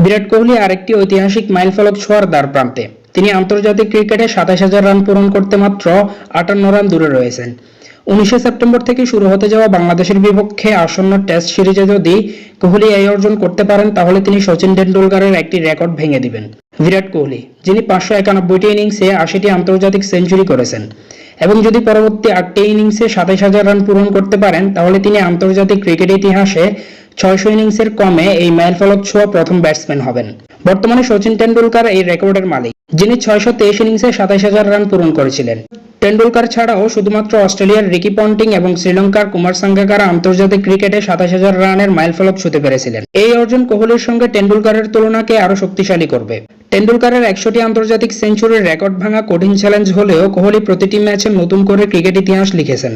বিরাট কোহলি আরেকটি ঐতিহাসিক মাইলফলক ছোঁয়ার দ্বারপ্রান্তে। তিনি আন্তর্জাতিক ক্রিকেটে ২৭,০০০ রান পূরণ করতে মাত্র ৫৮ রান দূরে রয়েছেন। ১৯ সেপ্টেম্বর থেকে শুরু হতে যাওয়া বাংলাদেশের বিপক্ষে আসন্ন টেস্ট সিরিজে যদি কোহলি এই অর্জন করতে পারেন, তাহলে তিনি সচিন টেন্ডুলকারের একটি রেকর্ড ভেঙে দিবেন। বিরাট কোহলি, যিনি ৫৯১টি ইনিংসে ৮০টি আন্তর্জাতিক সেঞ্চুরি করেছেন এবং যদি পরবর্তী ৮টি ইনিংসে ২৭,০০০ রান পূরণ করতে পারেন, তাহলে তিনি আন্তর্জাতিক ক্রিকেট ইতিহাসে ৬০০ ইনিংসের কমে এই মাইলফলক ছোঁয়া প্রথম ব্যাটসম্যান হবেন। বর্তমানে সচিন টেন্ডুলকার এই রেকর্ডের মালিক, যিনি ৬২৩ ইনিংসে ২৭,০০০ রান পূরণ করেছিলেন। টেন্ডুলকার ছাড়াও শুধুমাত্র অস্ট্রেলিয়ার রিকি পন্টিং এবং শ্রীলঙ্কার কুমার সাঙ্গাকারা আন্তর্জাতিক ক্রিকেটে ২৭,০০০ রানের মাইলফলক ছুঁতে পেরেছিলেন। এই অর্জন কোহলির সঙ্গে টেন্ডুলকারের তুলনাকে আরও শক্তিশালী করবে। টেন্ডুলকারের ১০০টি আন্তর্জাতিক সেঞ্চুরির রেকর্ড ভাঙা কঠিন চ্যালেঞ্জ হলেও কোহলি প্রতিটি ম্যাচে নতুন করে ক্রিকেট ইতিহাস লিখেছেন।